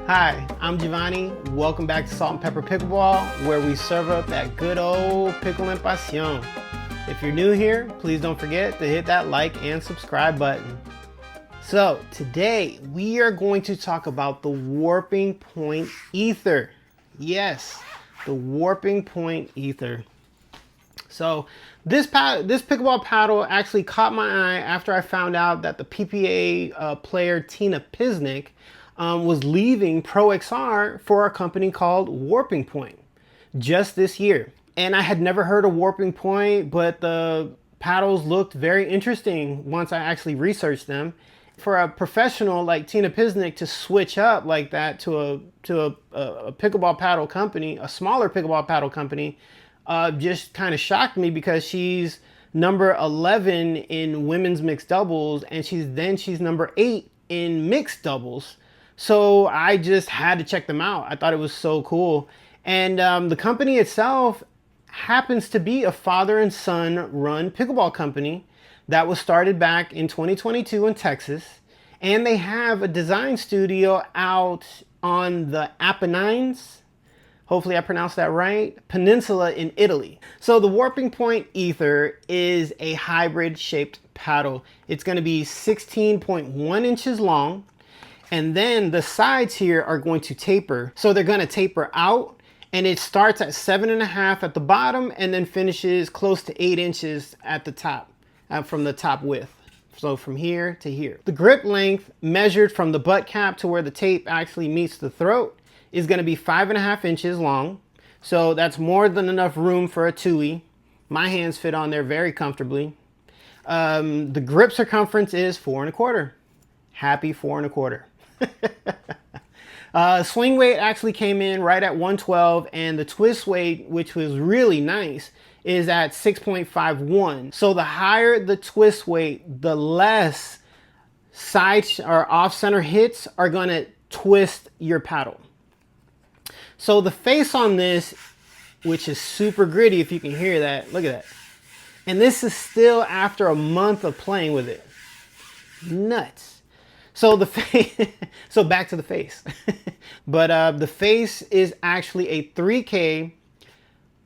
Hi, I'm Giovanni. Welcome back to Salt and Pepper Pickleball, where we serve up that good old pickle and pasión. If you're new here, please don't forget to hit that like and subscribe button. So today we are going to talk about the Warping Point Aether. Yes, the Warping Point Aether. So this pickleball paddle actually caught my eye after I found out that the PPA player Tina Pisnik was leaving Pro XR for a company called Warping Point just this year. And I had never heard of Warping Point, but the paddles looked very interesting once I actually researched them. For a professional like Tina Pisnik to switch up like that to a pickleball paddle company, a smaller pickleball paddle company, just kind of shocked me, because she's number 11 in women's mixed doubles, and she's number 8 in mixed doubles. So I just had to check them out. I thought it was so cool. And the company itself happens to be a father and son run pickleball company that was started back in 2022 in Texas. And they have a design studio out on the Apennines, hopefully I pronounced that right, peninsula in Italy. So the Warping Point Aether is a hybrid shaped paddle. It's going to be 16.1 inches long. And then the sides here are going to taper. So they're going to taper out, and it starts at 7.5 at the bottom and then finishes close to 8 inches at the top, from the top width. So from here to here. The grip length measured from the butt cap to where the tape actually meets the throat is going to be 5.5 inches long. So that's more than enough room for a tui. My hands fit on there very comfortably. The grip circumference is 4.25. Happy 4.25. Swing weight actually came in right at 112, and the twist weight, which was really nice, is at 6.51. So the higher the twist weight, the less side or off center hits are going to twist your paddle. So the face on this, which is super gritty, if you can hear that, look at that. And this is still after a month of playing with it. Nuts. So the face, so back to the face. But the face is actually a 3K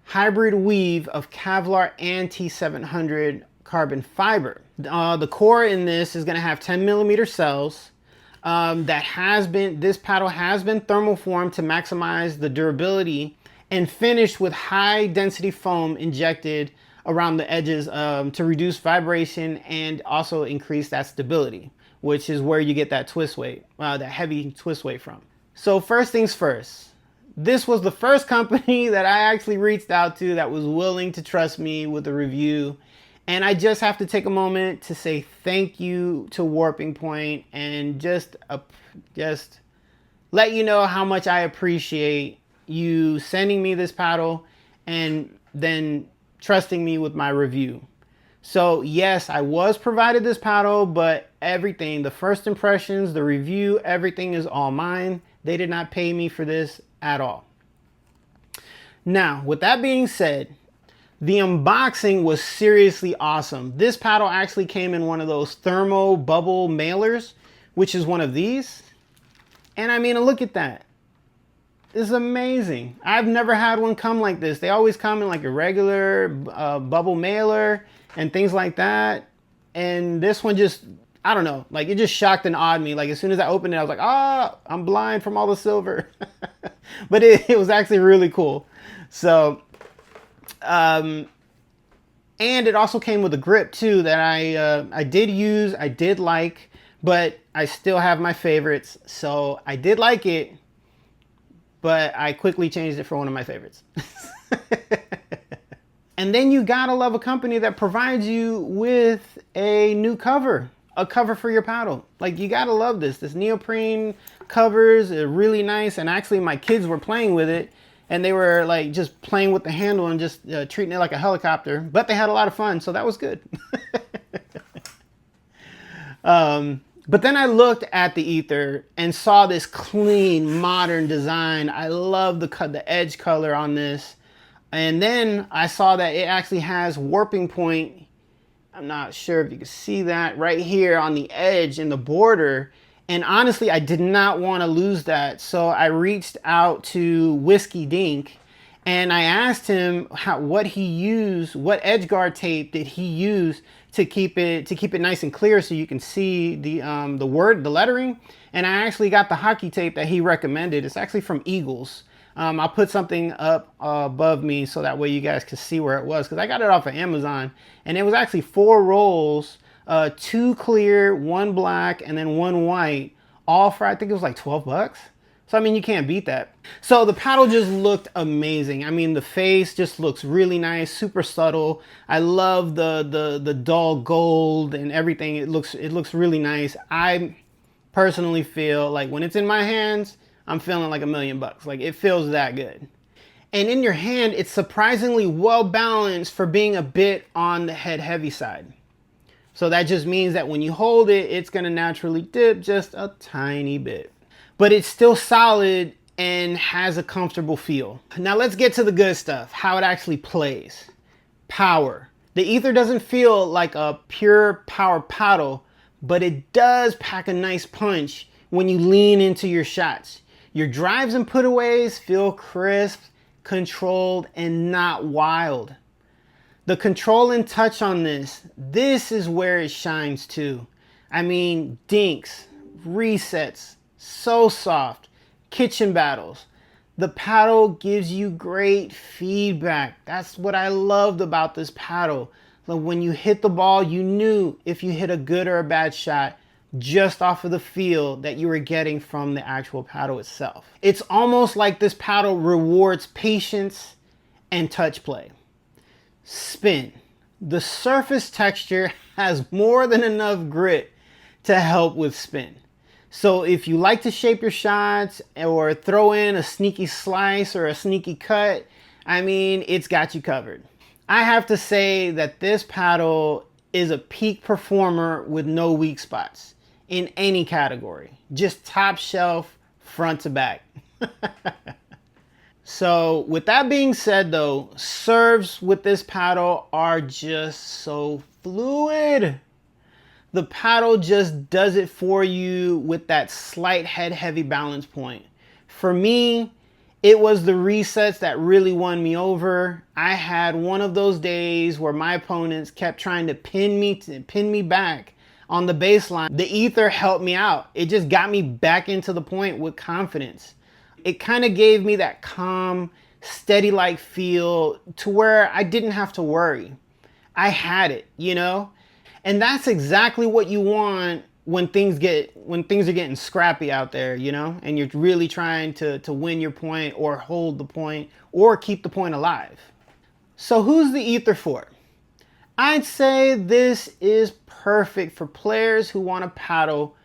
hybrid weave of Kevlar and T700 carbon fiber. The core in this is going to have 10mm cells. This paddle has been thermoformed to maximize the durability and finished with high density foam injected around the edges to reduce vibration and also increase that stability, which is where you get that twist weight, that heavy twist weight from. So first things first, this was the first company that I actually reached out to that was willing to trust me with a review. And I just have to take a moment to say thank you to Warping Point, and just let you know how much I appreciate you sending me this paddle and then trusting me with my review. So yes, I was provided this paddle, but everything, the first impressions, the review, everything is all mine. They did not pay me for this at all. Now, with that being said, the unboxing was seriously awesome. This paddle actually came in one of those thermo bubble mailers, which is one of these. And I mean, look at that. This is amazing. I've never had one come like this. They always come in like a regular bubble mailer and things like that. And this one just, I don't know, like it just shocked and awed me. Like as soon as I opened it, I was like, I'm blind from all the silver. But it was actually really cool. So, and it also came with a grip too that I did use, I did like, but I still have my favorites. So I did like it, but I quickly changed it for one of my favorites. And then you gotta love a company that provides you with a new cover, a cover for your paddle. Like you gotta love this. This neoprene covers are really nice. And actually my kids were playing with it, and they were like just playing with the handle and just treating it like a helicopter, but they had a lot of fun. So that was good. But then I looked at the Aether and saw this clean, modern design. I love the edge color on this. And then I saw that it actually has Warping Point. I'm not sure if you can see that right here on the edge in the border. And honestly, I did not want to lose that. So I reached out to Whiskey Dink and I asked him what he used, what edge guard tape did he use to keep it nice and clear so you can see the lettering. And I actually got the hockey tape that he recommended. It's actually from Eagles. I'll put something up above me so that way you guys can see where it was, because I got it off of Amazon and it was actually 4 rolls, 2 clear, 1 black, and then 1 white, all for I think it was like 12 bucks. So I mean, you can't beat that. So the paddle just looked amazing. I mean, the face just looks really nice, super subtle. I love the dull gold and everything. It looks really nice. I personally feel like when it's in my hands, I'm feeling like $1,000,000. Like, it feels that good. And in your hand, it's surprisingly well balanced for being a bit on the head heavy side. So that just means that when you hold it, it's gonna naturally dip just a tiny bit. But it's still solid and has a comfortable feel. Now let's get to the good stuff, how it actually plays. Power. The Aether doesn't feel like a pure power paddle, but it does pack a nice punch when you lean into your shots. Your drives and putaways feel crisp, controlled, and not wild. The control and touch on this is where it shines too. I mean, dinks, resets, so soft, kitchen battles. The paddle gives you great feedback. That's what I loved about this paddle. Like, when you hit the ball, you knew if you hit a good or a bad shot just off of the feel that you were getting from the actual paddle itself. It's almost like this paddle rewards patience and touch play. Spin. The surface texture has more than enough grit to help with spin. So if you like to shape your shots or throw in a sneaky slice or a sneaky cut, I mean, it's got you covered. I have to say that this paddle is a peak performer with no weak spots in any category. Just top shelf, front to back. So with that being said though, serves with this paddle are just so fluid. The paddle just does it for you with that slight head heavy balance point. For me, it was the resets that really won me over. I had one of those days where my opponents kept trying to pin me back on the baseline. The Aether helped me out. It just got me back into the point with confidence. It kind of gave me that calm, steady-like feel to where I didn't have to worry. I had it, you know? And that's exactly what you want when things are getting scrappy out there, you know? And you're really trying to win your point or hold the point or keep the point alive. So who's the Aether for? I'd say this is perfect for players who want a paddle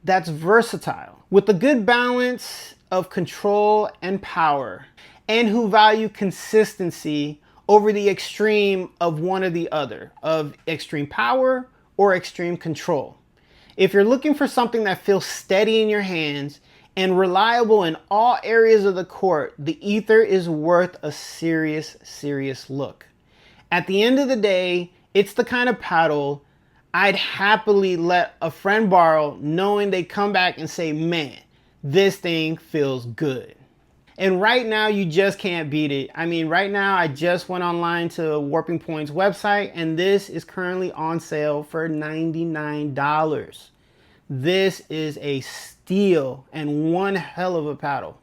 that's versatile, with a good balance of control and power, and who value consistency over the extreme of one or the other, of extreme power or extreme control. If you're looking for something that feels steady in your hands and reliable in all areas of the court, the Aether is worth a serious look. At the end of the day, it's the kind of paddle I'd happily let a friend borrow, knowing they come back and say, man, this thing feels good. And right now, you just can't beat it. I mean, right now, I just went online to Warping Point's website, and this is currently on sale for $99. This is a steal and one hell of a paddle.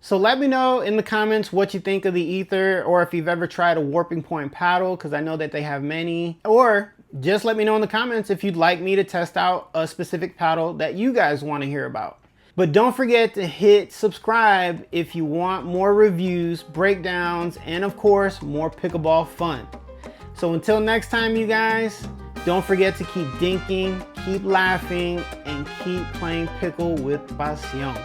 So let me know in the comments what you think of the Aether, or if you've ever tried a Warping Point paddle, because I know that they have many. Or just let me know in the comments if you'd like me to test out a specific paddle that you guys want to hear about. But don't forget to hit subscribe if you want more reviews, breakdowns, and of course, more pickleball fun. So until next time, you guys, don't forget to keep dinking, keep laughing, and keep playing pickle with pasión.